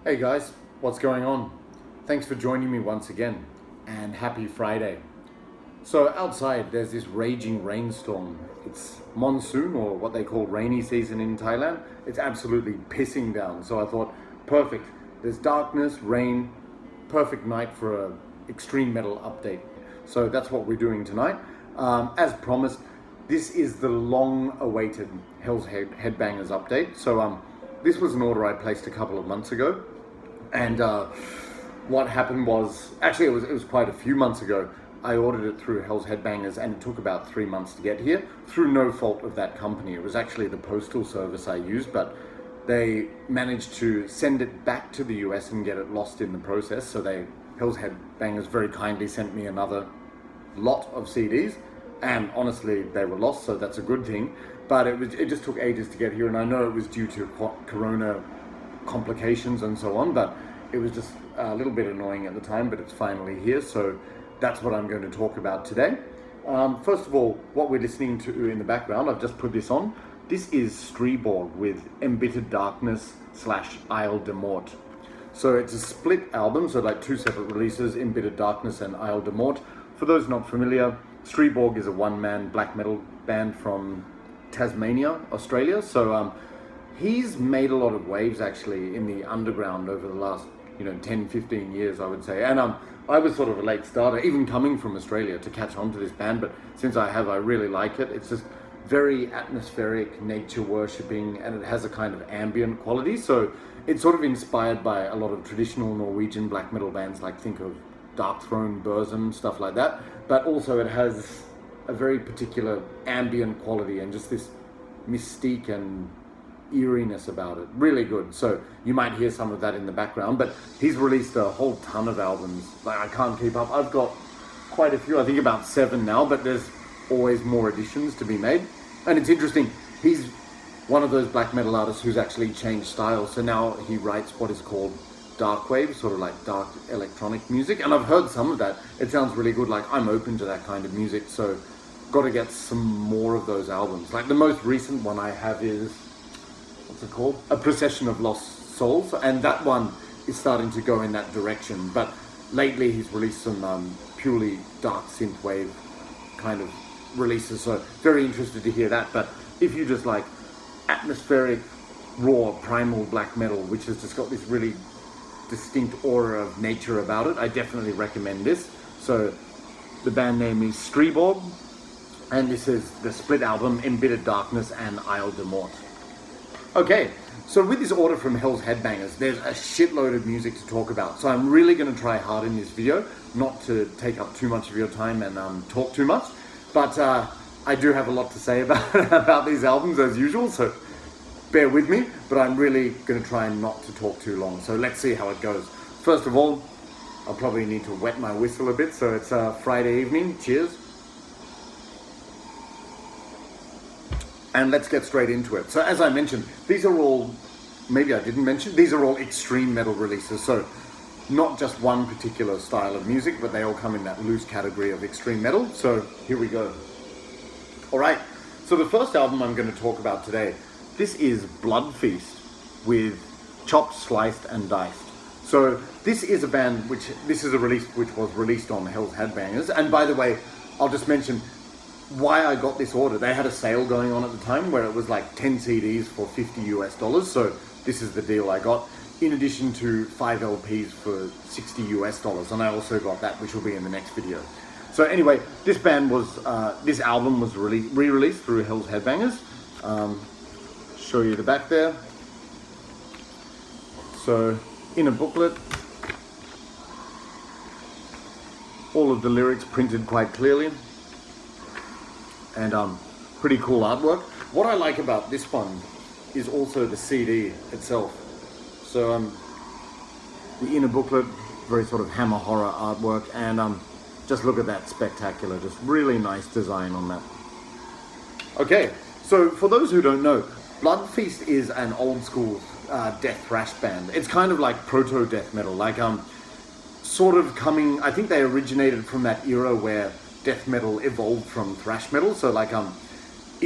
Hey guys, what's going on? Thanks for joining me once again, and happy Friday. So outside there's this raging rainstorm. It's monsoon, or what they call rainy season in Thailand. It's absolutely pissing down, so I thought, perfect. There's darkness, rain, perfect night for a extreme metal update. So that's what we're doing tonight. As promised, this is the long-awaited Hell's Headbangers update. So this was an order I placed a couple of months ago. And what happened was, actually it was quite a few months ago, I ordered it through Hell's Headbangers, and it took about 3 months to get here, through no fault of that company. It was actually the postal service I used, but they managed to send it back to the US and get it lost in the process. So Hell's Headbangers very kindly sent me another lot of CDs, and honestly they were lost, so that's a good thing. But it just took ages to get here, and I know it was due to Corona complications and so on, but it was just a little bit annoying at the time, but it's finally here, so that's what I'm going to talk about today. First of all, what we're listening to in the background, I've just put this on. This is Streborg with Embittered Darkness / Isle de Mort. So it's a split album, so like two separate releases, Embittered Darkness and Isle de Mort. For those not familiar, Streborg is a one-man black metal band from Tasmania, Australia. So he's made a lot of waves actually in the underground over the last 10-15 years, I would say. And I was sort of a late starter, even coming from Australia, to catch on to this band, but since I really like it. It's just very atmospheric, nature worshipping, and it has a kind of ambient quality. So it's sort of inspired by a lot of traditional Norwegian black metal bands, like think of Dark Throne, Burzum, stuff like that. But also it has a very particular ambient quality and just this mystique and eeriness about it. Really good. So you might hear some of that in the background, but he's released a whole ton of albums. Like, I can't keep up. I've got quite a few, I think about 7 now, but there's always more additions to be made. And it's interesting, he's one of those black metal artists who's actually changed styles. So now he writes what is called dark wave, sort of like dark electronic music, and I've heard some of that. It sounds really good. Like, I'm open to that kind of music, so got to get some more of those albums. Like the most recent one I have is, what's it called? A Procession of Lost Souls, and that one is starting to go in that direction. But lately he's released some purely dark synthwave kind of releases, so very interested to hear that. But if you just like atmospheric, raw, primal black metal, which has just got this really distinct aura of nature about it, I definitely recommend this. So the band name is Streborg, and this is the split album Embittered Darkness and Isle de Mort. Okay, so with this order from Hell's Headbangers, there's a shitload of music to talk about. So I'm really going to try hard in this video not to take up too much of your time and talk too much. But I do have a lot to say about these albums as usual, so bear with me. But I'm really going to try not to talk too long. So let's see how it goes. First of all, I'll probably need to wet my whistle a bit. So it's Friday evening. Cheers. And let's get straight into it. So as I mentioned, these are all, maybe I didn't mention, these are all extreme metal releases. So not just one particular style of music, but they all come in that loose category of extreme metal. So here we go. All right, so the first album I'm going to talk about today, this is Blood Feast with Chopped, Sliced and Diced. So this is a band this is a release which was released on Hell's Headbangers. And by the way, I'll just mention why I got this order. They had a sale going on at the time where it was like 10 CDs for $50 US. So this is the deal I got, in addition to 5 LPs for $60 US. And I also got that, which will be in the next video. So anyway, this album was re-released through Hell's Headbangers. Show you the back there. So in a booklet, all of the lyrics printed quite clearly. And pretty cool artwork. What I like about this one is also the CD itself. So the inner booklet, very sort of Hammer horror artwork, and just look at that, spectacular, just really nice design on that. Okay, so for those who don't know, Blood Feast is an old school death thrash band. It's kind of like proto death metal, like sort of coming, I think they originated from that era where death metal evolved from thrash metal. So like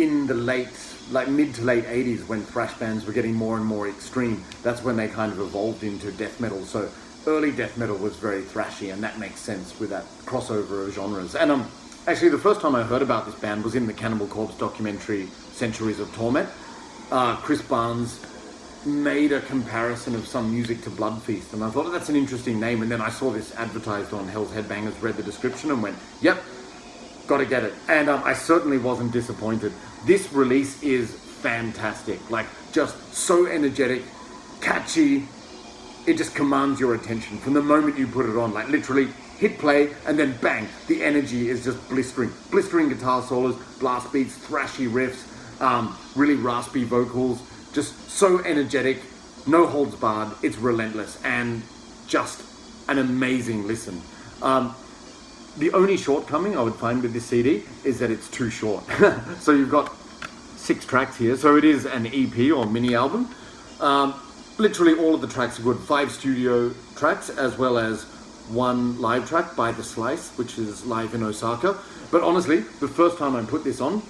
in the mid to late 80s, when thrash bands were getting more and more extreme, that's when they kind of evolved into death metal. So early death metal was very thrashy, and that makes sense with that crossover of genres. And actually, the first time I heard about this band was in the Cannibal Corpse documentary, Centuries of Torment. Chris Barnes made a comparison of some music to Blood Feast, and I thought, that's an interesting name. And then I saw this advertised on Hell's Headbangers, read the description and went, yep, gotta get it. And I certainly wasn't disappointed. This release is fantastic, like just so energetic, catchy. It just commands your attention from the moment you put it on. Like literally hit play and then bang, the energy is just blistering guitar solos, blast beats, thrashy riffs, really raspy vocals, just so energetic, no holds barred. It's relentless and just an amazing listen. The only shortcoming I would find with this CD is that it's too short. So you've got 6 tracks here. So it is an EP or mini album. Literally all of the tracks are good. 5 studio tracks as well as 1 live track by The Slice, which is live in Osaka. But honestly, the first time I put this on,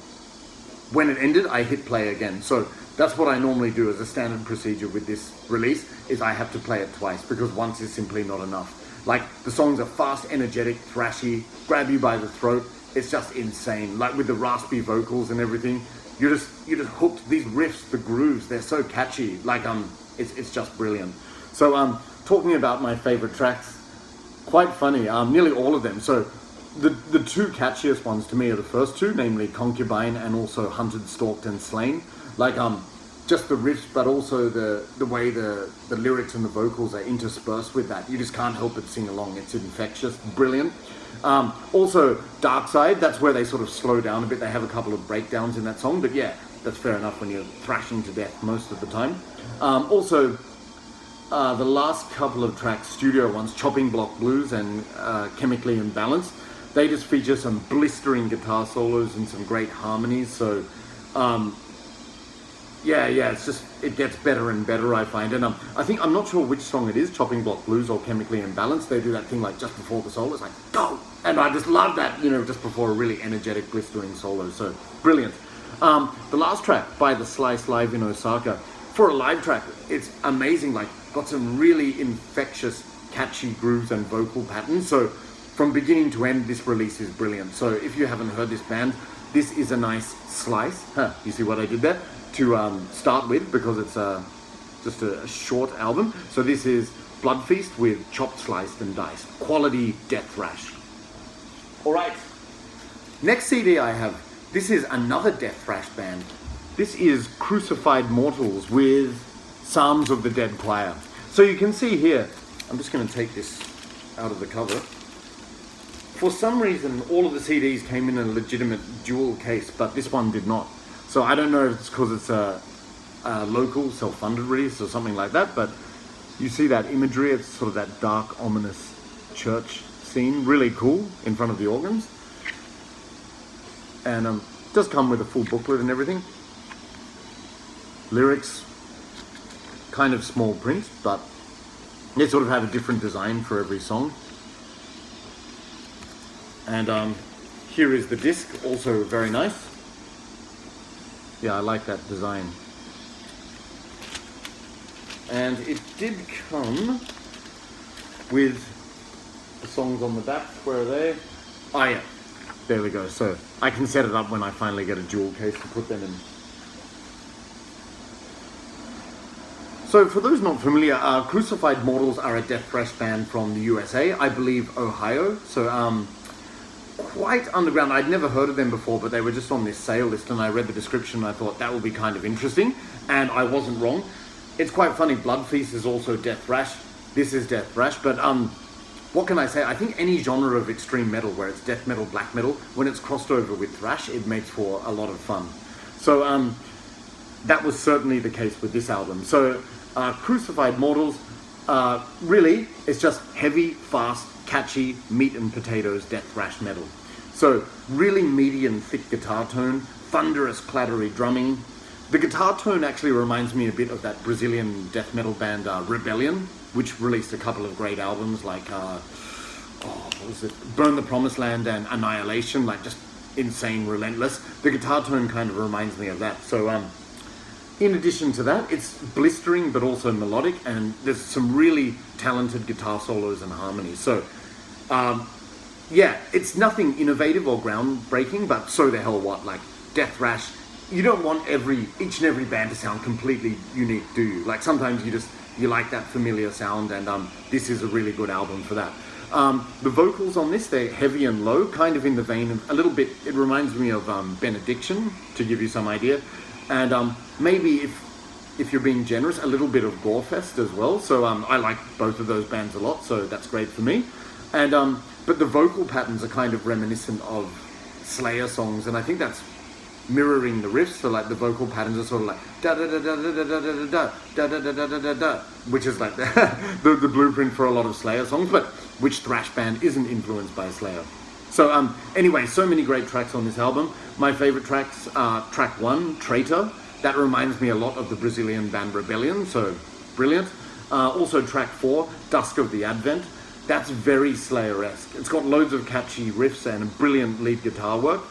when it ended, I hit play again. So that's what I normally do as a standard procedure with this release, is I have to play it twice, because once is simply not enough. Like, the songs are fast, energetic, thrashy, grab you by the throat. It's just insane. Like with the raspy vocals and everything, you're just hooked. These riffs, the grooves, they're so catchy. Like it's just brilliant. So talking about my favorite tracks, quite funny. Nearly all of them. So the 2 catchiest ones to me are the first 2, namely Concubine and also Hunted, Stalked and Slain. Like just the riffs, but also the way the lyrics and the vocals are interspersed with that. You just can't help but sing along. It's infectious, brilliant. Also Dark Side, that's where they sort of slow down a bit. They have a couple of breakdowns in that song, but yeah, that's fair enough when you're thrashing to death most of the time. Also the last couple of tracks, studio ones, Chopping Block Blues and Chemically Imbalanced, they just feature some blistering guitar solos and some great harmonies. So yeah, it's just, it gets better and better, I find. And I think, I'm not sure which song it is, Chopping Block Blues or Chemically Imbalanced. They do that thing like just before the solo, it's like, go! And I just love that, just before a really energetic, blistering solo. So, brilliant. The last track, by The Slice, live in Osaka. For a live track, it's amazing, like, got some really infectious, catchy grooves and vocal patterns. So, from beginning to end, this release is brilliant. So, if you haven't heard this band, this is a nice slice. You see what I did there? To start with, because it's just a short album. So this is Blood Feast with Chopped, Sliced and Diced. Quality death thrash. Alright, next CD I have, this is another death thrash band. This is Crucified Mortals with Psalms of the Dead Choir. So you can see here, I'm just going to take this out of the cover. For some reason, all of the CDs came in a legitimate dual case, but this one did not. So I don't know if it's because it's a local self-funded release or something like that, but you see that imagery, it's sort of that dark, ominous church scene, really cool in front of the organs. And it does come with a full booklet and everything. Lyrics, kind of small print, but they sort of have a different design for every song. And here is the disc, also very nice. Yeah, I like that design. And it did come with the songs on the back. Where are they? Oh yeah, there we go. So I can set it up when I finally get a jewel case to put them in. So for those not familiar, Crucified Mortals are a death thrash band from the USA, I believe Ohio. So quite underground. I'd never heard of them before, but they were just on this sale list, and I read the description and I thought that would be kind of interesting, and I wasn't wrong. It's quite funny, Blood Feast is also death thrash. This is death thrash, but what can I say? I think any genre of extreme metal, where it's death metal, black metal, when it's crossed over with thrash, it makes for a lot of fun. So that was certainly the case with this album. So Crucified Mortals, really, it's just heavy, fast, catchy, meat and potatoes death thrash metal. So really meaty and thick guitar tone, thunderous, clattery drumming. The guitar tone actually reminds me a bit of that Brazilian death metal band Rebellion, which released a couple of great albums like what was it? Burn the Promised Land and Annihilation. Like just insane, relentless. The guitar tone kind of reminds me of that. So in addition to that, it's blistering but also melodic, and there's some really talented guitar solos and harmonies. So yeah, it's nothing innovative or groundbreaking, but so the hell what, like death thrash. You don't want each and every band to sound completely unique, do you? Like sometimes you like that familiar sound, and this is a really good album for that. The vocals on this, they're heavy and low, kind of in the vein of a little bit, it reminds me of Benediction, to give you some idea. And maybe if you're being generous, a little bit of Gorefest as well. So I like both of those bands a lot, so that's great for me. And but the vocal patterns are kind of reminiscent of Slayer songs, and I think that's mirroring the riffs. So like the vocal patterns are sort of like da da da da da da da da da da da da da da da, which is like the blueprint for a lot of Slayer songs, but which thrash band isn't influenced by Slayer? So anyway, so many great tracks on this album. My favorite tracks are track 1, Traitor. That reminds me a lot of the Brazilian band Rebellion, so brilliant. Also track 4, Dusk of the Advent. That's very Slayer-esque. It's got loads of catchy riffs and brilliant lead guitar work.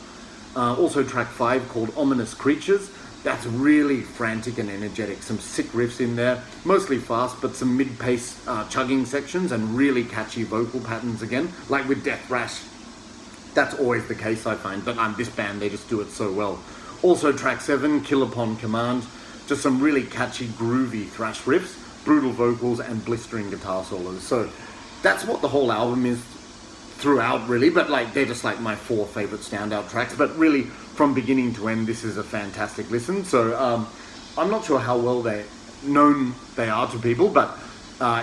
Also track 5 called Ominous Creatures. That's really frantic and energetic. Some sick riffs in there, mostly fast, but some mid-pace chugging sections and really catchy vocal patterns again, like with Death Thrash. That's always the case, I find, but this band, they just do it so well. Also track 7, Kill Upon Command. Just some really catchy, groovy thrash riffs, brutal vocals, and blistering guitar solos. So that's what the whole album is throughout, really, but like they're just like my 4 favorite standout tracks. But really, from beginning to end, this is a fantastic listen. So I'm not sure how well known they are to people, but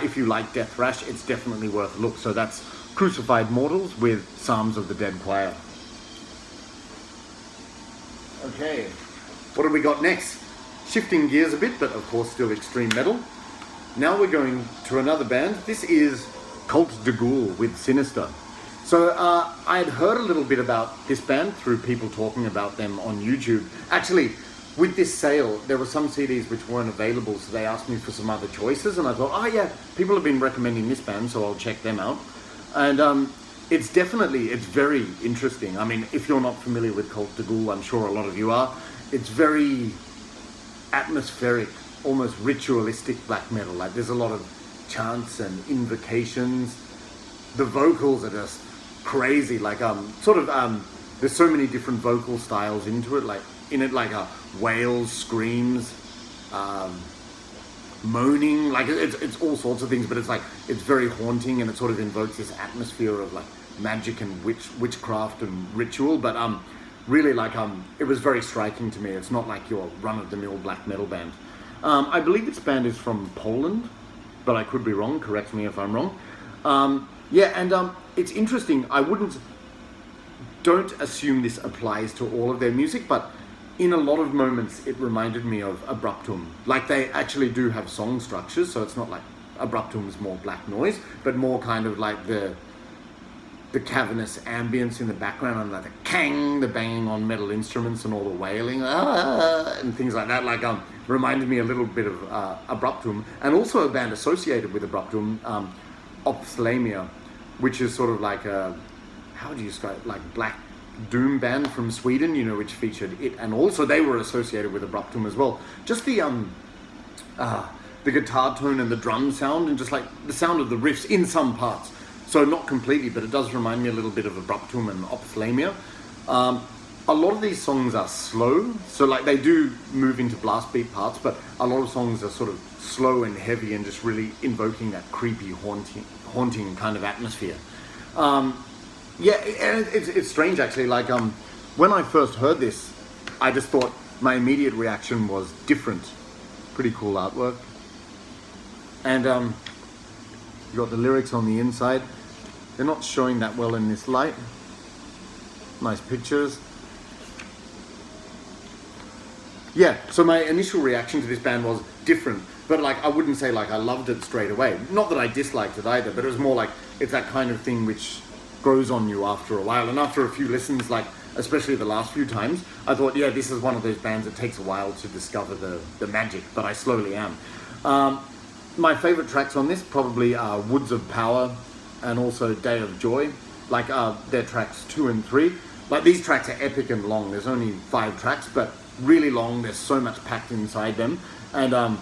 if you like death thrash, it's definitely worth a look. So that's Crucified Mortals with Psalms of the Dead Choir. Okay, what have we got next? Shifting gears a bit, but of course still extreme metal. Now we're going to another band. This is Cult de Ghoul with Sinister. So I had heard a little bit about this band through people talking about them on YouTube. Actually, with this sale, there were some CDs which weren't available, so they asked me for some other choices, and I thought, oh yeah, people have been recommending this band, so I'll check them out. And it's very interesting. I mean, if you're not familiar with Cult de Ghoul, I'm sure a lot of you are. It's very atmospheric, almost ritualistic black metal. Like there's a lot of chants and invocations. The vocals are just crazy. Like there's so many different vocal styles into it. Like wails, screams, moaning. Like it's all sorts of things. But it's very haunting, and it sort of invokes this atmosphere of like magic and witchcraft and ritual. But really it was very striking to me. It's not like your run-of-the-mill black metal band. I believe this band is from Poland, but I could be wrong. Correct me if I'm wrong. Yeah, and it's interesting. Don't assume this applies to all of their music, but in a lot of moments it reminded me of Abruptum. Like they actually do have song structures, so it's not like Abruptum is more black noise, but more kind of like the cavernous ambience in the background, and like the kang, the banging on metal instruments and all the wailing and things like that. Like reminded me a little bit of Abruptum, and also a band associated with Abruptum, Ophthalmia, which is sort of like how do you describe it? Like black doom band from Sweden, which featured it, and also they were associated with Abruptum as well. Just the guitar tone and the drum sound, and just like the sound of the riffs in some parts. So not completely, but it does remind me a little bit of Abruptum and Ophthalmia. A lot of these songs are slow, so like they do move into blast beat parts, but a lot of songs are sort of slow and heavy and just really invoking that creepy, haunting kind of atmosphere. Yeah, it's strange actually. Like when I first heard this, I just thought my immediate reaction was different. Pretty cool artwork, and you got the lyrics on the inside. They're not showing that well in this light. Nice pictures. Yeah, so my initial reaction to this band was different, but like I wouldn't say like I loved it straight away. Not that I disliked it either, but it was more like it's that kind of thing which grows on you after a while. And after a few listens, like especially the last few times, I thought, yeah, this is one of those bands that takes a while to discover the magic, but I slowly am. My favorite tracks on this probably are Woods of Power and also Day of Joy, like their tracks 2 and 3. like these tracks are epic and long. There's only 5 tracks, but really long. There's so much packed inside them, and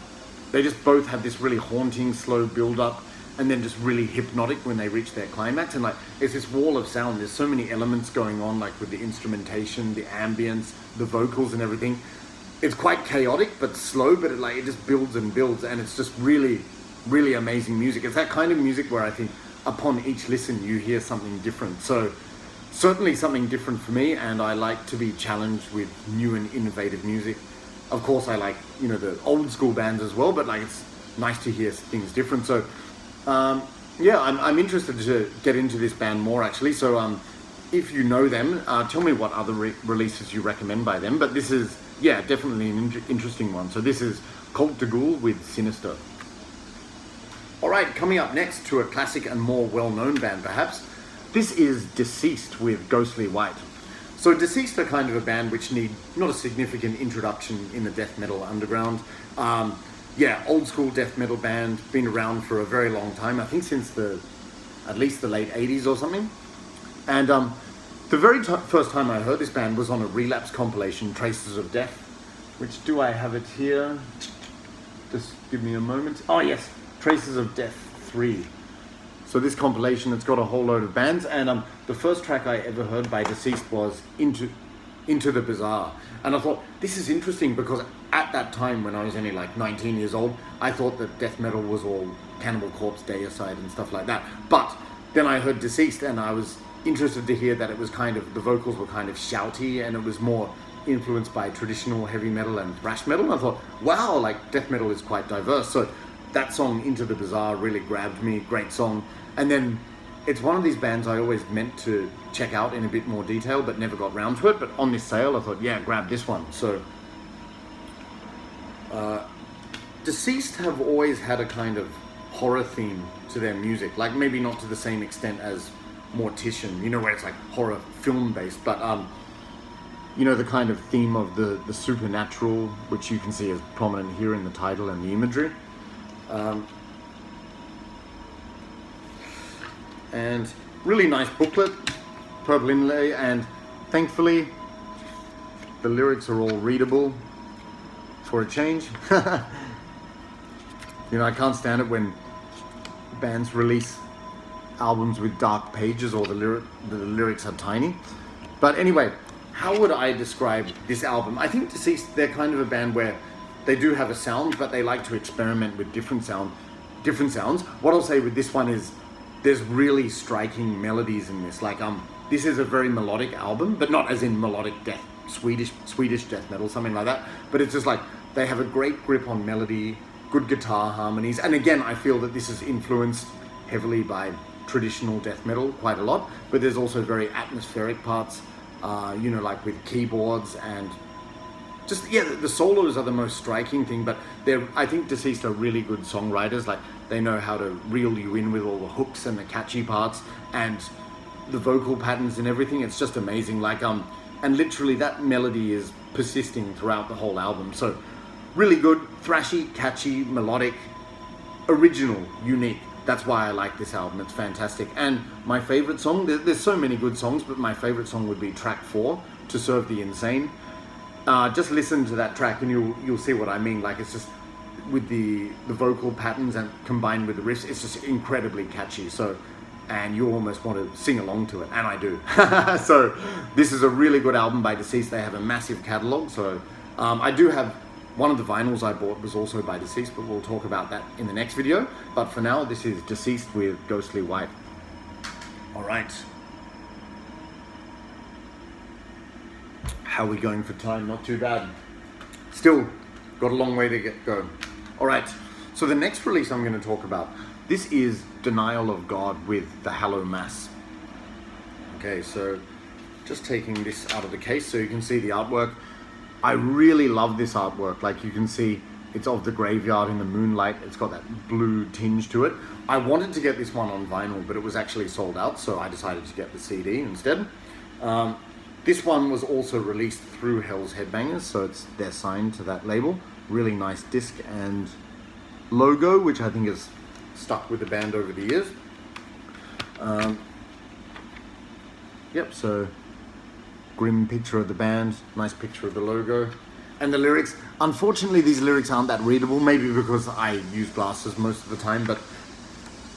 they just both have this really haunting slow build up, and then just really hypnotic when they reach their climax. And like it's this wall of sound. There's so many elements going on, like with the instrumentation, the ambience, the vocals, and everything. It's quite chaotic but slow, but it just builds and builds, and it's just really, really amazing music. It's that kind of music where I think upon each listen you hear something different. So certainly something different for me, and I like to be challenged with new and innovative music. Of course I like, you know, the old school bands as well, but like it's nice to hear things different. So yeah, I'm interested to get into this band more actually. So if you know them, tell me what other releases you recommend by them. But this is, yeah, definitely an interesting one. So this is Cult de Ghoul with Sinister. Alright, coming up next to a classic and more well-known band perhaps, this is Deceased with Ghostly White. So Deceased are kind of a band which need not a significant introduction in the death metal underground. Yeah, old school death metal band, been around for a very long time, I think since at least the late 80s or something. And the very first time I heard this band was on a Relapse compilation, Traces of Death, which do I have it here? Just give me a moment. Oh yes, Traces of Death 3. So this compilation, it's got a whole load of bands, and the first track I ever heard by Deceased was Into the Bizarre. And I thought, this is interesting because at that time when I was only like 19 years old, I thought that death metal was all Cannibal Corpse, Deicide and stuff like that. But then I heard Deceased and I was interested to hear that it was kind of, the vocals were kind of shouty and it was more influenced by traditional heavy metal and thrash metal. And I thought, wow, like death metal is quite diverse. So that song, Into the Bizarre, really grabbed me, great song. And then it's one of these bands I always meant to check out in a bit more detail, but never got round to it. But on this sale, I thought, yeah, grab this one. So, Deceased have always had a kind of horror theme to their music. Like maybe not to the same extent as Mortician, you know, where it's like horror film based, but you know, the kind of theme of the supernatural, which you can see is prominent here in the title and the imagery. And really nice booklet, purple inlay, and thankfully the lyrics are all readable for a change. You know, I can't stand it when bands release albums with dark pages or the lyrics are tiny. But anyway, how would I describe this album? I think Deceased, they're kind of a band where they do have a sound, but they like to experiment with different sounds. What I'll say with this one is there's really striking melodies in this. Like this is a very melodic album, but not as in melodic death, Swedish death metal, something like that. But it's just like they have a great grip on melody, good guitar harmonies, and again, I feel that this is influenced heavily by traditional death metal quite a lot. But there's also very atmospheric parts, you know, like with keyboards and just, yeah, the solos are the most striking thing. But I think Deceased are really good songwriters. Like they know how to reel you in with all the hooks and the catchy parts and the vocal patterns and everything. It's just amazing. Like and literally that melody is persisting throughout the whole album. So really good, thrashy, catchy, melodic, original, unique. That's why I like this album. It's fantastic. And my favorite song, there's so many good songs, but my favorite song would be track 4, To Serve the Insane. Just listen to that track and you'll see what I mean. Like it's just with the vocal patterns and combined with the riffs, it's just incredibly catchy. So, and you almost want to sing along to it, and I do. So this is a really good album by Deceased. They have a massive catalog. So I do have one of the vinyls I bought was also by Deceased, but we'll talk about that in the next video. But for now, this is Deceased with Ghostly White. All right. How are we going for time? Not too bad. Still got a long way to go. All right, so the next release I'm going to talk about, this is Denial of God with the Hallow Mass. Okay, so just taking this out of the case so you can see the artwork. I really love this artwork. Like you can see, it's of the graveyard in the moonlight. It's got that blue tinge to it. I wanted to get this one on vinyl, but it was actually sold out, so I decided to get the CD instead. This one was also released through Hell's Headbangers, so they're signed to that label. Really nice disc and logo, which I think has stuck with the band over the years. Yep, so grim picture of the band, nice picture of the logo. And the lyrics, unfortunately these lyrics aren't that readable, maybe because I use glasses most of the time, but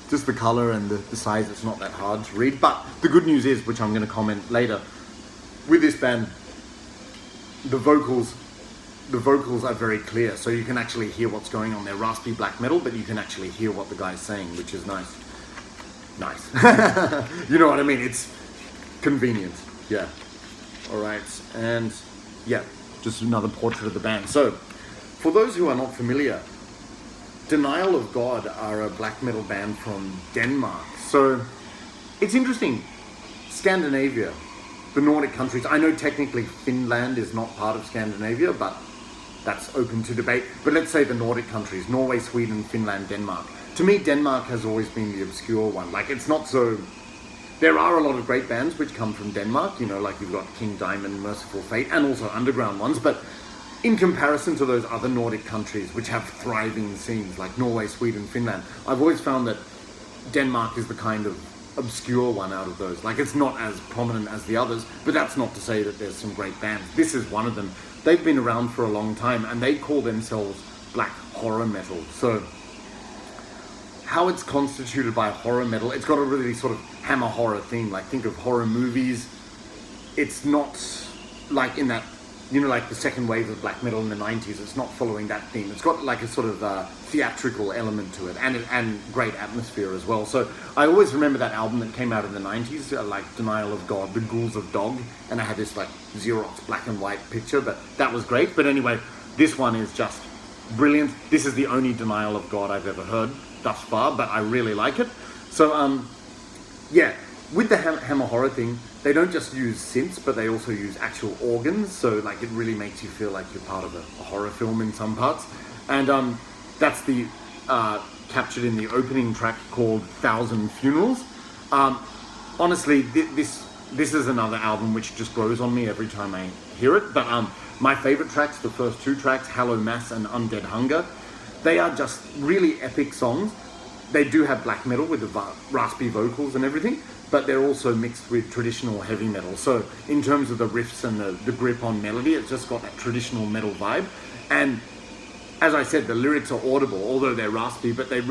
just the color and the size, it's not that hard to read. But the good news is, which I'm going to comment later, with this band, the vocals are very clear, so you can actually hear what's going on. They're raspy black metal, but you can actually hear what the guy's saying, which is nice. Nice. You know what I mean? It's convenient. Yeah. All right. And yeah, just another portrait of the band. So, for those who are not familiar, Denial of God are a black metal band from Denmark. So, it's interesting. Scandinavia, the Nordic countries. I know technically Finland is not part of Scandinavia, but that's open to debate. But let's say the Nordic countries, Norway, Sweden, Finland, Denmark. To me, Denmark has always been the obscure one. Like, it's not so... There are a lot of great bands which come from Denmark, you know, like you've got King Diamond, Merciful Fate, and also underground ones, but in comparison to those other Nordic countries which have thriving scenes like Norway, Sweden, Finland, I've always found that Denmark is the kind of obscure one out of those. Like, it's not as prominent as the others, but that's not to say that there's some great bands. This is one of them. They've been around for a long time, and they call themselves black horror metal. So, how it's constituted by horror metal, it's got a really sort of hammer horror theme. Like, think of horror movies. It's not like in that, you know, like the second wave of black metal in the 90s. It's not following that theme. It's got like a sort of theatrical element to it, and great atmosphere as well. So I always remember that album that came out in the 90s, like Denial of God, The Ghouls of Dog, and I had this like Xerox black and white picture, but that was great. But anyway, this one is just brilliant. This is the only Denial of God I've ever heard thus far, but I really like it. So yeah, with the hammer horror thing, they don't just use synths, but they also use actual organs. So like, it really makes you feel like you're part of a horror film in some parts. And that's the captured in the opening track called 1,000 Funerals. Honestly, this is another album which just grows on me every time I hear it. But my favorite tracks, the first two tracks, Hallow Mass and Undead Hunger, they are just really epic songs. They do have black metal with the raspy vocals and everything, but they're also mixed with traditional heavy metal. So in terms of the riffs and the grip on melody, it's just got that traditional metal vibe. And as I said, the lyrics are audible, although they're raspy, but they're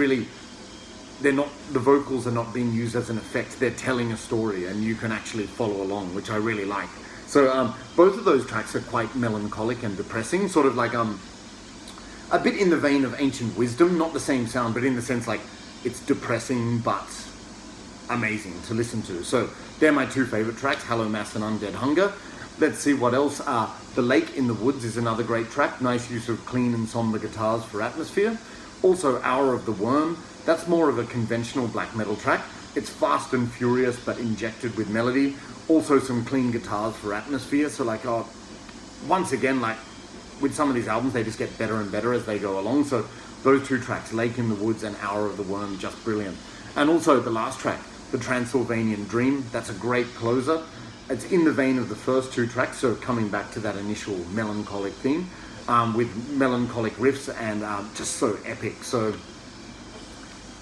not, the vocals are not being used as an effect. They're telling a story, and you can actually follow along, which I really like. So both of those tracks are quite melancholic and depressing, sort of like a bit in the vein of Ancient Wisdom, not the same sound, but in the sense like it's depressing but amazing to listen to. So they're my two favorite tracks, Hallow Mass and Undead Hunger. Let's see what else. The Lake in the Woods is another great track. Nice use of clean and somber guitars for atmosphere. Also Hour of the Worm. That's more of a conventional black metal track. It's fast and furious but injected with melody. Also some clean guitars for atmosphere. So like, once again, like with some of these albums, they just get better and better as they go along. So those two tracks, Lake in the Woods and Hour of the Worm, just brilliant. And also the last track, The Transylvanian Dream, that's a great closer. It's in the vein of the first two tracks, so coming back to that initial melancholic theme, with melancholic riffs and just so epic. So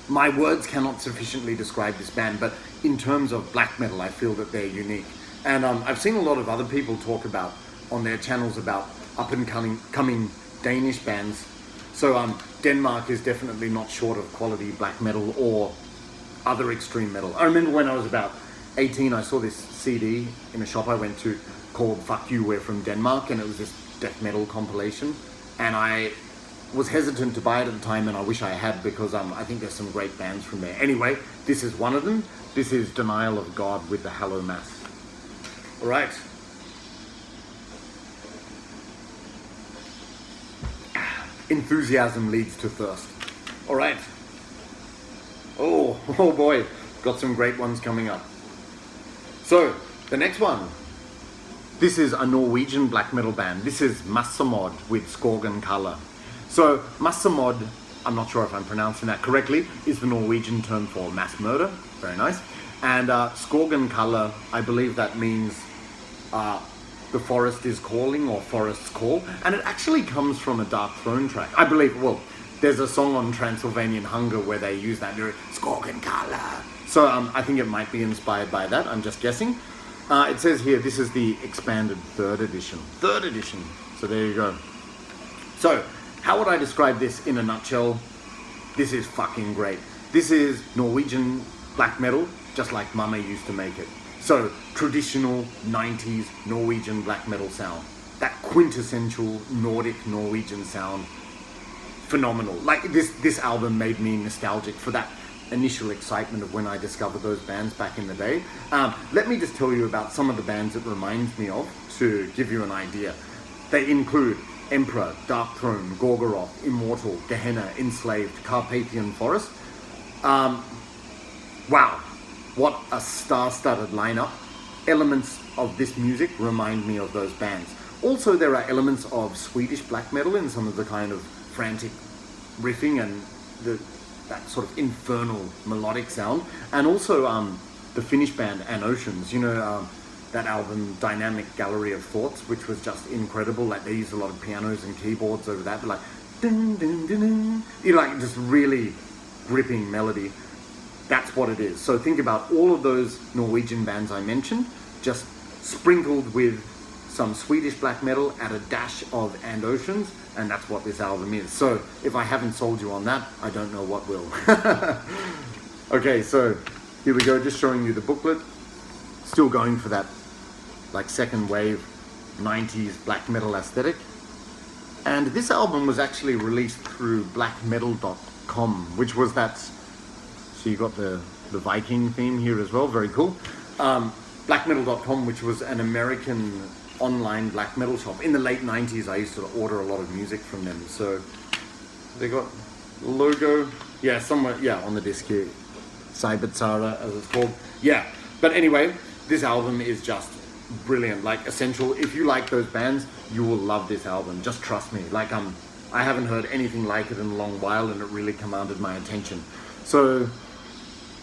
my words cannot sufficiently describe this band, but in terms of black metal, I feel that they're unique. And I've seen a lot of other people talk about on their channels about up and coming Danish bands. So Denmark is definitely not short of quality black metal or other extreme metal. I remember when I was about 18, I saw this CD in a shop I went to called Fuck You, We're From Denmark, and it was this death metal compilation. And I was hesitant to buy it at the time, and I wish I had, because I think there's some great bands from there. Anyway, this is one of them. This is Denial of God with the Hallow Mass. All right. Enthusiasm leads to thirst. All right. Oh boy, got some great ones coming up. So, the next one. This is a Norwegian black metal band. This is MASSEMORD with Skorgen Kalla. So, MASSEMORD, I'm not sure if I'm pronouncing that correctly, is the Norwegian term for mass murder. Very nice. And Skorgen Kalla, I believe that means the forest is calling, or forest's call. And it actually comes from a Dark Throne track. I believe, well, there's a song on Transylvanian Hunger where they use that lyric, Skorgen Kalla. So I think it might be inspired by that, I'm just guessing. It says here, this is the expanded third edition. Third edition. So there you go. So, how would I describe this in a nutshell? This is fucking great. This is Norwegian black metal, just like Mama used to make it. So, traditional 90s Norwegian black metal sound. That quintessential Nordic Norwegian sound. Phenomenal. Like, this album made me nostalgic for that initial excitement of when I discovered those bands back in the day. Let me just tell you about some of the bands it reminds me of to give you an idea. They include Emperor, Dark Throne, Gorgoroth, Immortal, Gehenna, Enslaved, Carpathian Forest. Wow, what a star-studded lineup. Elements of this music remind me of those bands. Also, there are elements of Swedish black metal in some of the kind of frantic riffing and that sort of infernal melodic sound. And also the Finnish band Oceans, you know, that album Dynamic Gallery of Thoughts, which was just incredible. Like, they used a lot of pianos and keyboards over that, but like dun, dun, dun, dun. You know, like just really gripping melody. That's what it is. So think about all of those Norwegian bands I mentioned, just sprinkled with some Swedish black metal at a dash of Oceans, and that's what this album is. So if I haven't sold you on that, I don't know what will. Okay, so here we go, just showing you the booklet. Still going for that like second wave 90s black metal aesthetic. And this album was actually released through blackmetal.com, which was that, so you got the Viking theme here as well, very cool. Blackmetal.com, which was an American online black metal shop. In the late 90s, I used to order a lot of music from them. So they got the logo, yeah, somewhere, yeah, on the disc here, Cybertzara as it's called. Yeah, but anyway, this album is just brilliant, like essential. If you like those bands, you will love this album, just trust me. Like, I haven't heard anything like it in a long while, and it really commanded my attention. So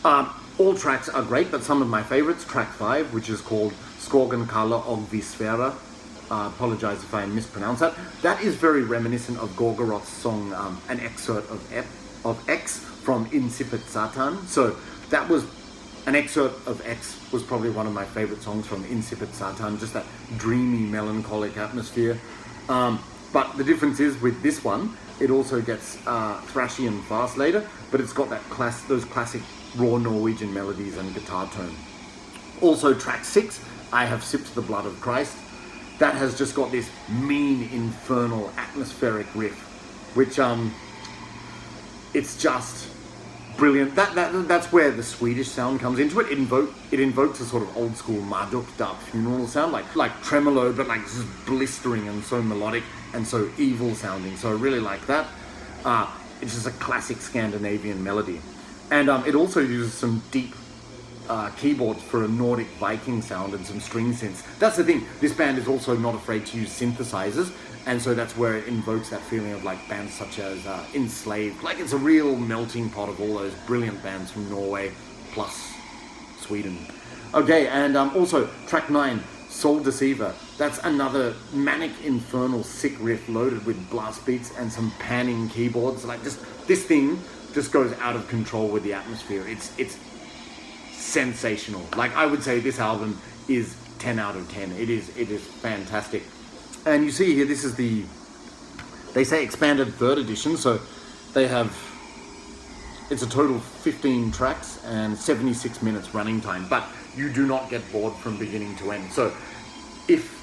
all tracks are great, but some of my favorites, track 5, which is called Skogen Kalla og Visfera, apologize if I mispronounce that. That is very reminiscent of Gorgoroth's song, an excerpt of X from Incipit Satan. So that was an excerpt of X, was probably one of my favorite songs from Incipit Satan, just that dreamy, melancholic atmosphere. But the difference is with this one, it also gets thrashy and fast later, but it's got that those classic raw Norwegian melodies and guitar tone. Also track 6, I Have Sipped the Blood of Christ. That has just got this mean, infernal, atmospheric riff, which it's just brilliant. That's where the Swedish sound comes into it. It invokes a sort of old school Marduk dark funeral sound, like tremolo, but like just blistering and so melodic and so evil sounding. So I really like that. It's just a classic Scandinavian melody. And it also uses some deep keyboards for a Nordic Viking sound and some string synths. That's the thing, this band is also not afraid to use synthesizers, and so that's where it invokes that feeling of like bands such as Enslaved. Like, it's a real melting pot of all those brilliant bands from Norway plus Sweden. Okay, and also track 9, Soul Deceiver. That's another manic, infernal, sick riff loaded with blast beats and some panning keyboards. Like, just this thing just goes out of control with the atmosphere. It's sensational. Like, I would say this album is 10 out of 10. It is fantastic. And you see here, this is they say expanded 3rd edition, so they have, it's a total of 15 tracks and 76 minutes running time, but you do not get bored from beginning to end. So if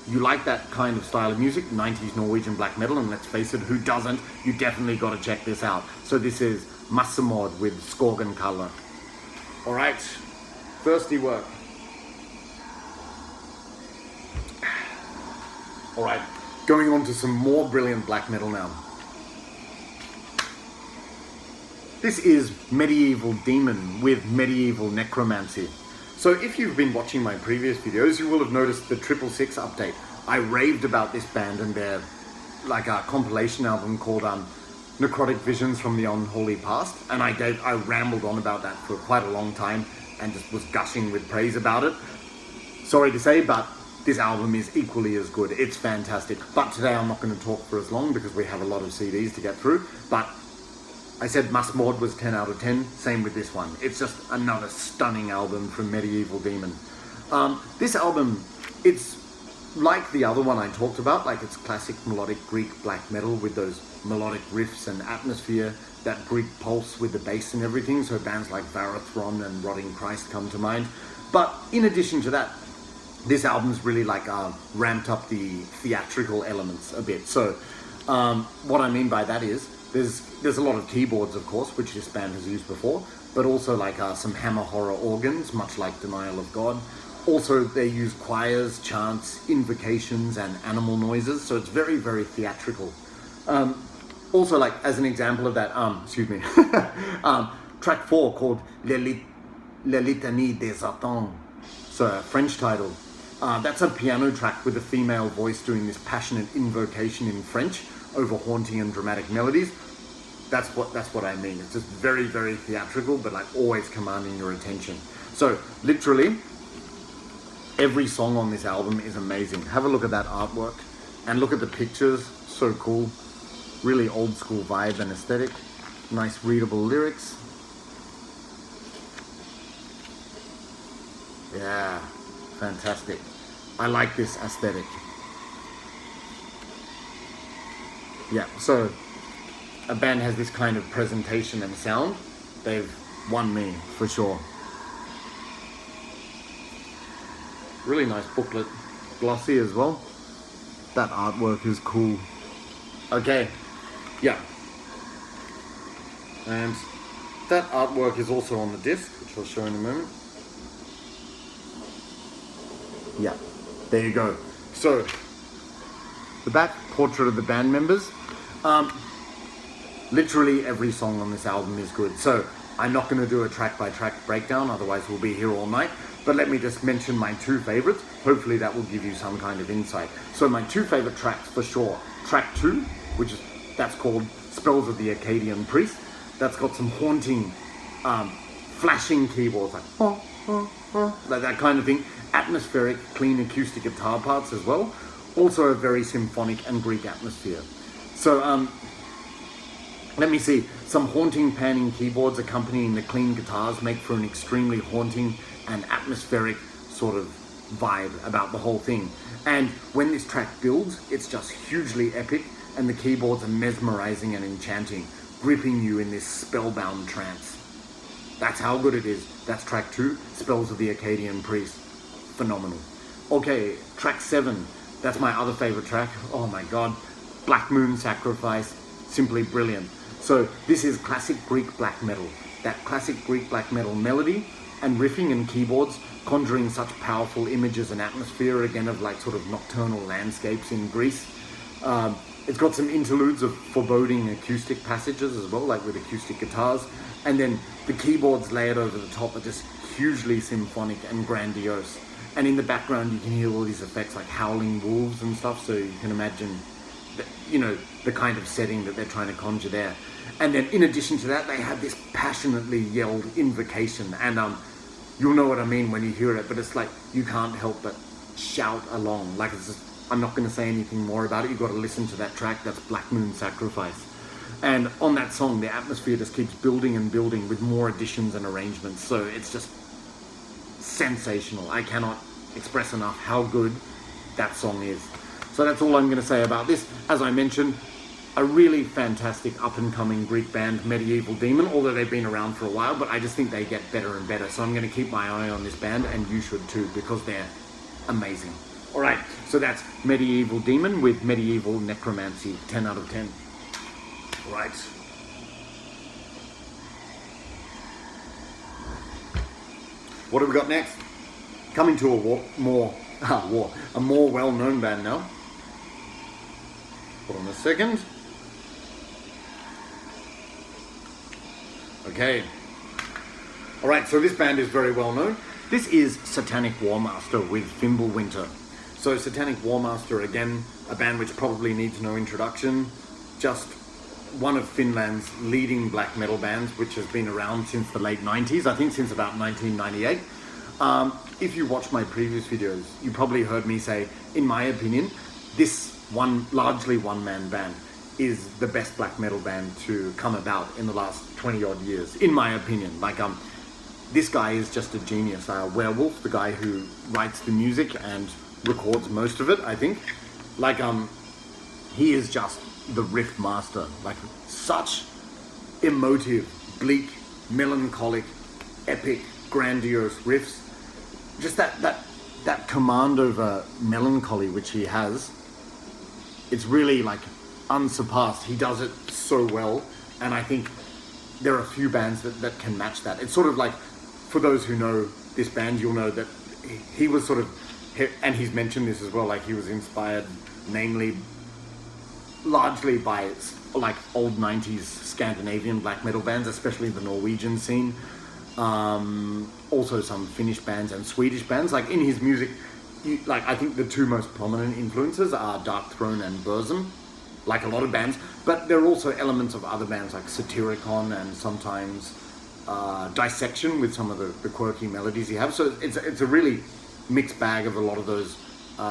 you like that kind of style of music, 90s Norwegian black metal, and let's face it, who doesn't, you definitely got to check this out. So this is MASSEMORD with Skogen Kalla. All right, thirsty work. All right, going on to some more brilliant black metal now. This is Medieval Demon with Medieval Necromancy. So if you've been watching my previous videos, you will have noticed the 666 update. I raved about this band and their like a compilation album called Necrotic Visions from the Unholy Past, and I rambled on about that for quite a long time and just was gushing with praise about it. Sorry to say, but this album is equally as good. It's fantastic. But today I'm not going to talk for as long because we have a lot of CDs to get through. But I said MASSEMORD was 10 out of 10. Same with this one. It's just another stunning album from Medieval Demon. This album, it's like the other one I talked about, like it's classic melodic Greek black metal with those melodic riffs and atmosphere, that Greek pulse with the bass and everything, so bands like Varathron and Rotting Christ come to mind. But in addition to that, this album's really like ramped up the theatrical elements a bit. So what I mean by that is there's a lot of keyboards, of course, which this band has used before, but also like some hammer horror organs, much like Denial of God. Also, they use choirs, chants, invocations, and animal noises, so it's very, very theatrical. Also, like as an example of that, excuse me, track 4 called Le Litanie des Satans, so a French title. That's a piano track with a female voice doing this passionate invocation in French over haunting and dramatic melodies. That's what I mean. It's just very, very theatrical, but like always commanding your attention. So literally, every song on this album is amazing. Have a look at that artwork and look at the pictures. So cool. Really old school vibe and aesthetic. Nice readable lyrics. Yeah, fantastic. I like this aesthetic. Yeah, so a band has this kind of presentation and sound, they've won me for sure. Really nice booklet, glossy as well. That artwork is cool. Okay, yeah. And that artwork is also on the disc, which I'll show in a moment. Yeah, there you go. So, the back, portrait of the band members. Literally every song on this album is good. So, I'm not going to do a track by track breakdown, otherwise we'll be here all night. But let me just mention my 2 favorites. Hopefully that will give you some kind of insight. So my 2 favorite tracks for sure. Track 2, that's called Spells of the Akkadian Priest. That's got some haunting, flashing keyboards, like that kind of thing. Atmospheric, clean acoustic guitar parts as well. Also a very symphonic and Greek atmosphere. So let me see. Some haunting panning keyboards accompanying the clean guitars make for an extremely haunting and atmospheric sort of vibe about the whole thing. And when this track builds, it's just hugely epic, and the keyboards are mesmerizing and enchanting, gripping you in this spellbound trance. That's how good it is. That's track 2, Spells of the Akkadian Priest. Phenomenal. Okay, track 7. That's my other favorite track. Oh my god. Black Moon Sacrifice. Simply brilliant. So this is classic Greek black metal. That classic Greek black metal melody and riffing and keyboards conjuring such powerful images and atmosphere, again, of like sort of nocturnal landscapes in Greece. It's got some interludes of foreboding acoustic passages as well, like with acoustic guitars. And then the keyboards layered over the top are just hugely symphonic and grandiose. And in the background you can hear all these effects like howling wolves and stuff, so you can imagine the kind of setting that they're trying to conjure there. And then in addition to that, they have this passionately yelled invocation, and you'll know what I mean when you hear it, but it's like you can't help but shout along. Like, it's just, I'm not going to say anything more about it. You've got to listen to that track. That's Black Moon Sacrifice. And on that song, the atmosphere just keeps building and building with more additions and arrangements. So it's just sensational. I cannot express enough how good that song is. So that's all I'm going to say about this. As I mentioned, a really fantastic up-and-coming Greek band, Medieval Demon, although they've been around for a while, but I just think they get better and better. So I'm going to keep my eye on this band, and you should too, because they're amazing. All right, so that's Medieval Demon with Medieval Necromancy, 10 out of 10. All right. What have we got next? Coming to a more well-known band now. Hold on a second. Okay. All right, so this band is very well known. This is Satanic Warmaster with Fimbulwinter. So Satanic Warmaster, again, a band which probably needs no introduction. Just one of Finland's leading black metal bands, which has been around since the late 90s, I think since about 1998. If you watch my previous videos, you probably heard me say, in my opinion, this largely one-man band is the best black metal band to come about in the last 20 odd years, in my opinion. Like, this guy is just a genius. Werewolf, the guy who writes the music and records most of it, I think. Like, he is just the riff master. Like, such emotive, bleak, melancholic, epic, grandiose riffs. Just that command over melancholy which he has, it's really like unsurpassed. He does it so well, and I think there are a few bands that can match that. It's sort of like, for those who know this band, you'll know that he was sort of, and he's mentioned this as well, like he was inspired namely largely by like old 90s Scandinavian black metal bands, especially the Norwegian scene. Also some Finnish bands and Swedish bands. Like in his music, like I think the two most prominent influences are Dark Throne and Burzum, like a lot of bands, but there are also elements of other bands like Satyricon and sometimes Dissection with some of the quirky melodies he has. So it's a really mixed bag of a lot of those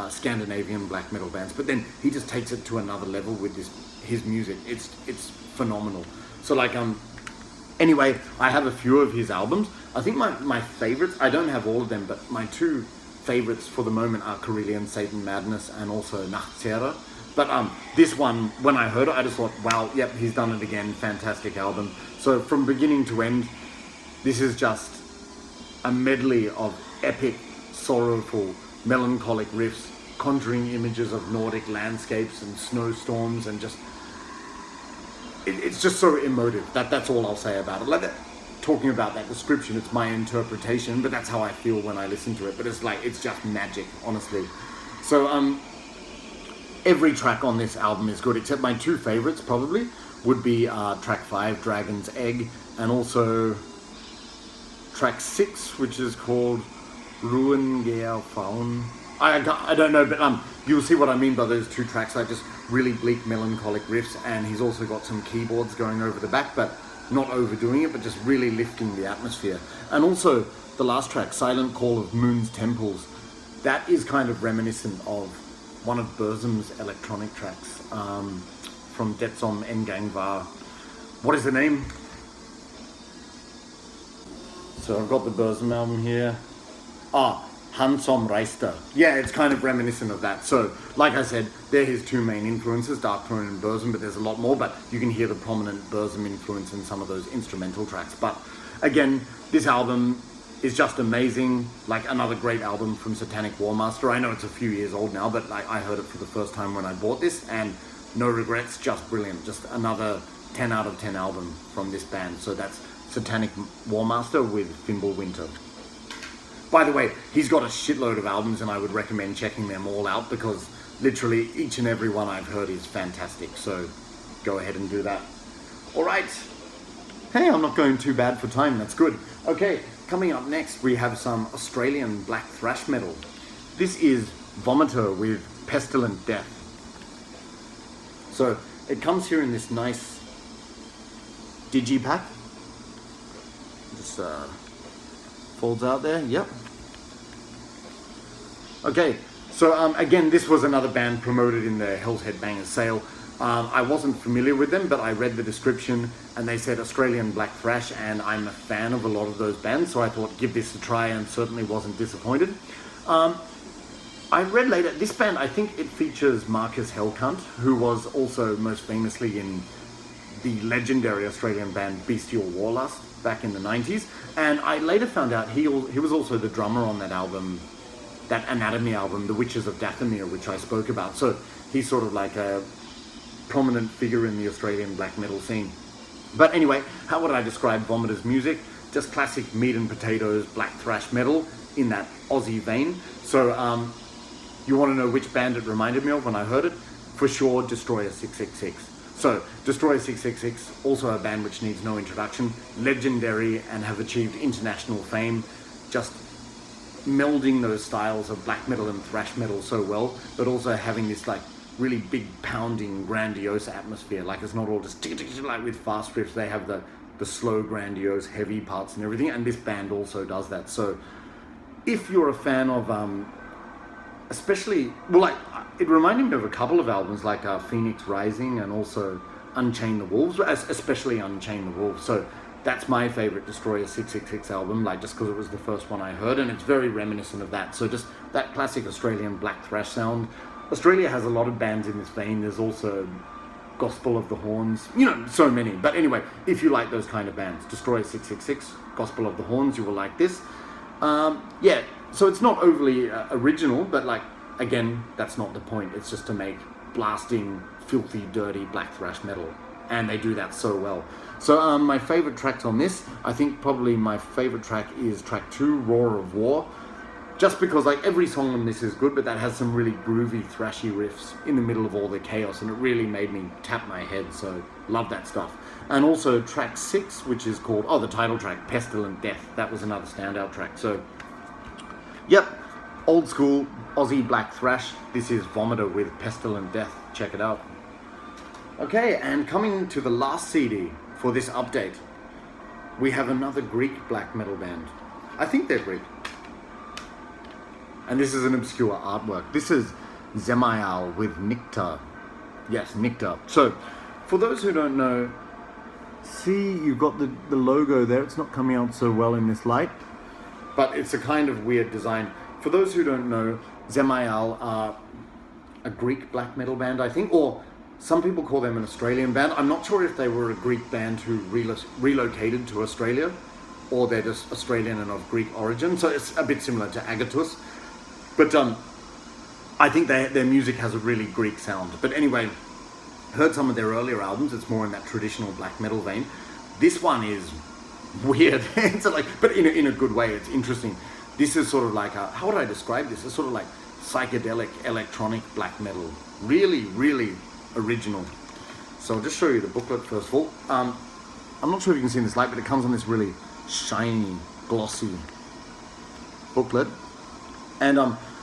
Scandinavian black metal bands, but then he just takes it to another level with his music. It's phenomenal. So like anyway, I have a few of his albums. I think my favorites, I don't have all of them, but my two favorites for the moment are Karelian Satan Madness and also Nachtseher. But this one, when I heard it, I just thought, wow, yep, he's done it again, fantastic album. So from beginning to end, this is just a medley of epic, sorrowful, melancholic riffs, conjuring images of Nordic landscapes and snowstorms, and just it's just so emotive. That's all I'll say about it. Like that, talking about that description, it's my interpretation, but that's how I feel when I listen to it. But it's like, it's just magic, honestly. So every track on this album is good, except my two favorites probably would be track 5, Dragon's Egg, and also track 6, which is called Ruin Gear Faun. I don't know, but you'll see what I mean by those two tracks. Like just really bleak, melancholic riffs, and he's also got some keyboards going over the back, but not overdoing it, but just really lifting the atmosphere. And also the last track, Silent Call of Moon's Temples, that is kind of reminiscent of one of Burzum's electronic tracks from Det Som En Gang Var. What is the name? So I've got the Burzum album here. Han Som Reister. Yeah, it's kind of reminiscent of that. So, like I said, they're his two main influences, Dark Throne and Burzum, but there's a lot more, but you can hear the prominent Burzum influence in some of those instrumental tracks. But again, this album is just amazing. Like another great album from Satanic Warmaster. I know it's a few years old now, but like I heard it for the first time when I bought this, and no regrets, just brilliant. Just another 10 out of 10 album from this band. So that's Satanic Warmaster with Fimbulwinter. By the way, he's got a shitload of albums, and I would recommend checking them all out because literally each and every one I've heard is fantastic. So go ahead and do that. All right. Hey, I'm not going too bad for time. That's good. Okay, coming up next, we have some Australian black thrash metal. This is VOMITOR with Pestilent Death. So it comes here in this nice digipack. Just folds out there. Yep. Okay, so again, this was another band promoted in the Hell's Headbangers sale. I wasn't familiar with them, but I read the description and they said Australian black thrash, and I'm a fan of a lot of those bands, so I thought give this a try, and certainly wasn't disappointed. I read later, this band, I think it features Marcus Hellcunt, who was also most famously in the legendary Australian band Bestial Warlust back in the 90s, and I later found out he was also the drummer on that album, that Anatomy album, The Witches of Dathomir, which I spoke about. So he's sort of like a prominent figure in the Australian black metal scene. But anyway, how would I describe VOMITOR's music? Just classic meat and potatoes black thrash metal in that Aussie vein. So you want to know which band it reminded me of when I heard it? For sure, Destroyer 666. So, Destroyer 666, also a band which needs no introduction, legendary and have achieved international fame, just melding those styles of black metal and thrash metal so well, but also having this like really big pounding grandiose atmosphere. Like it's not all just like with fast riffs, they have the slow grandiose heavy parts and everything, and this band also does that. So if you're a fan of especially, well, like it reminded me of a couple of albums like Phoenix Rising and also Unchain the Wolves, especially Unchain the Wolves. So that's my favorite Destroyer 666 album, like just because it was the first one I heard, and it's very reminiscent of that. So just that classic Australian black thrash sound. Australia has a lot of bands in this vein. There's also Gospel of the Horns, you know, so many. But anyway, if you like those kind of bands, Destroyer 666, Gospel of the Horns, you will like this. Yeah, so it's not overly original, but like, again, that's not the point. It's just to make blasting, filthy, dirty black thrash metal. And they do that so well. So my favorite tracks on this, I think probably my favorite track is track 2, Roar of War. Just because like every song on this is good, but that has some really groovy, thrashy riffs in the middle of all the chaos, and it really made me tap my head, so love that stuff. And also track 6, which is called, the title track, Pestilent Death. That was another standout track. So, yep, old school Aussie black thrash. This is VOMITOR with Pestilent Death. Check it out. Okay, and coming to the last CD for this update, we have another Greek black metal band. I think they're Greek. And this is an obscure artwork. This is ZEMIAL with Nikta. Yes, Nikta. So, for those who don't know, see, you've got the logo there. It's not coming out so well in this light, but it's a kind of weird design. For those who don't know, ZEMIAL are a Greek black metal band, I think, or some people call them an Australian band. I'm not sure if they were a Greek band who relocated to Australia, or they're just Australian and of Greek origin. So it's a bit similar to Agatus. But I think their music has a really Greek sound. But anyway, heard some of their earlier albums. It's more in that traditional black metal vein. This one is weird. It's like, but in a good way. It's interesting. This is sort of like how would I describe this? It's sort of like psychedelic electronic black metal. Really, really original. So I'll just show you the booklet first of all. I'm not sure if you can see in this light, but it comes on this really shiny, glossy booklet. And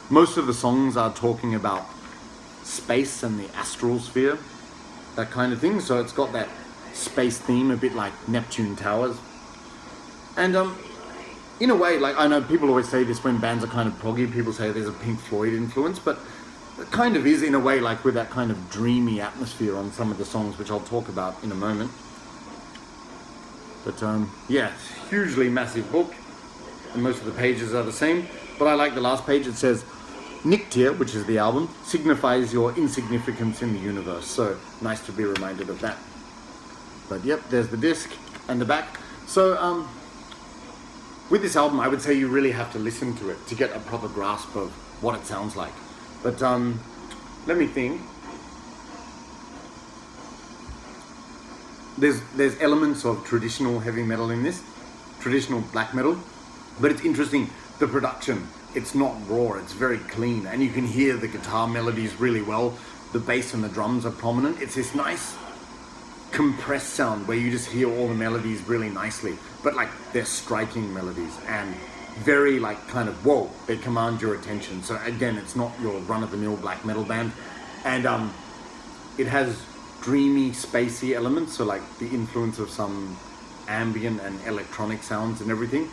most of the songs are talking about space and the astral sphere, that kind of thing. So it's got that space theme, a bit like Neptune Towers. And in a way, like, I know people always say this when bands are kind of proggy, people say there's a Pink Floyd influence, but it kind of is in a way, like with that kind of dreamy atmosphere on some of the songs, which I'll talk about in a moment. But yeah, it's hugely massive book, and most of the pages are the same. But I like the last page. It says, Niktia, which is the album, signifies your insignificance in the universe. So nice to be reminded of that. But yep, there's the disc and the back. So with this album, I would say you really have to listen to it to get a proper grasp of what it sounds like. But let me think. There's elements of traditional heavy metal in this, traditional black metal, but it's interesting. The production, it's not raw, it's very clean, and you can hear the guitar melodies really well. The bass and the drums are prominent. It's this nice compressed sound where you just hear all the melodies really nicely, but like they're striking melodies and very like kind of, whoa, they command your attention. So again, it's not your run-of-the-mill black metal band, and it has dreamy, spacey elements, so like the influence of some ambient and electronic sounds and everything.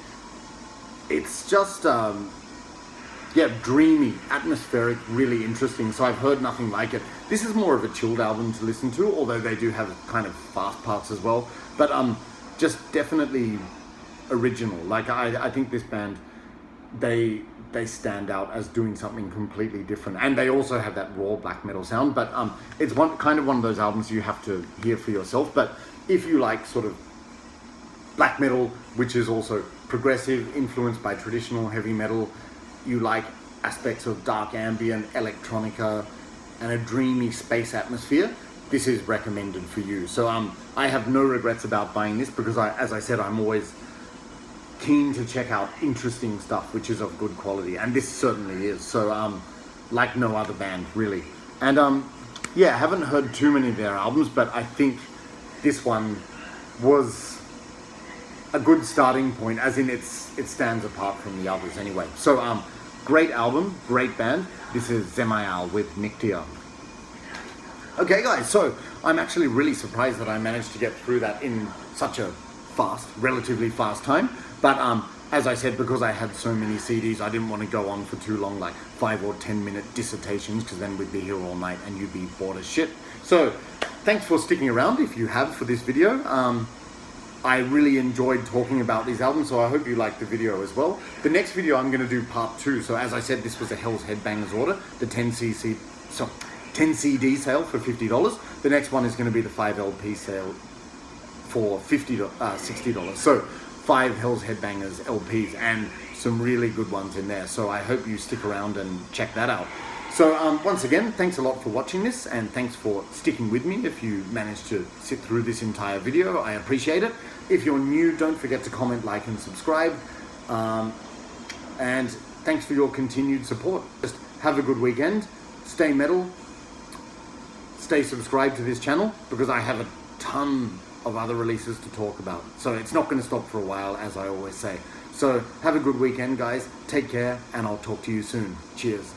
It's just, yeah, dreamy, atmospheric, really interesting. So I've heard nothing like it. This is more of a chilled album to listen to, although they do have kind of fast parts as well. But just definitely original. Like I think this band, they stand out as doing something completely different, and they also have that raw black metal sound. But it's one of those albums you have to hear for yourself. But if you like sort of black metal, which is also progressive, influenced by traditional heavy metal, you like aspects of dark ambient, electronica, and a dreamy space atmosphere, this is recommended for you. So I have no regrets about buying this, because as I said, I'm always keen to check out interesting stuff which is of good quality, and this certainly is. So like no other band really. And yeah, I haven't heard too many of their albums, but I think this one was a good starting point, as in it stands apart from the others anyway. So great album, great band. This is ZEMIAL with Niktia. Okay guys, so I'm actually really surprised that I managed to get through that in such a relatively fast time. But as I said, because I had so many CDs, I didn't want to go on for too long, like 5 or 10 minute dissertations, because then we'd be here all night and you'd be bored as shit. So thanks for sticking around if you have for this video. I really enjoyed talking about these albums, so I hope you liked the video as well. The next video I'm going to do part 2. So as I said, this was a Hell's Headbangers order, the 10 CD sale for $50. The next one is going to be the 5 LP sale for $60. So 5 Hell's Headbangers LPs and some really good ones in there. So I hope you stick around and check that out. So once again, thanks a lot for watching this, and thanks for sticking with me. If you managed to sit through this entire video, I appreciate it. If you're new, don't forget to comment, like, and subscribe. And thanks for your continued support. Just have a good weekend. Stay metal. Stay subscribed to this channel, because I have a ton of other releases to talk about. So it's not going to stop for a while, as I always say. So have a good weekend, guys. Take care, and I'll talk to you soon. Cheers.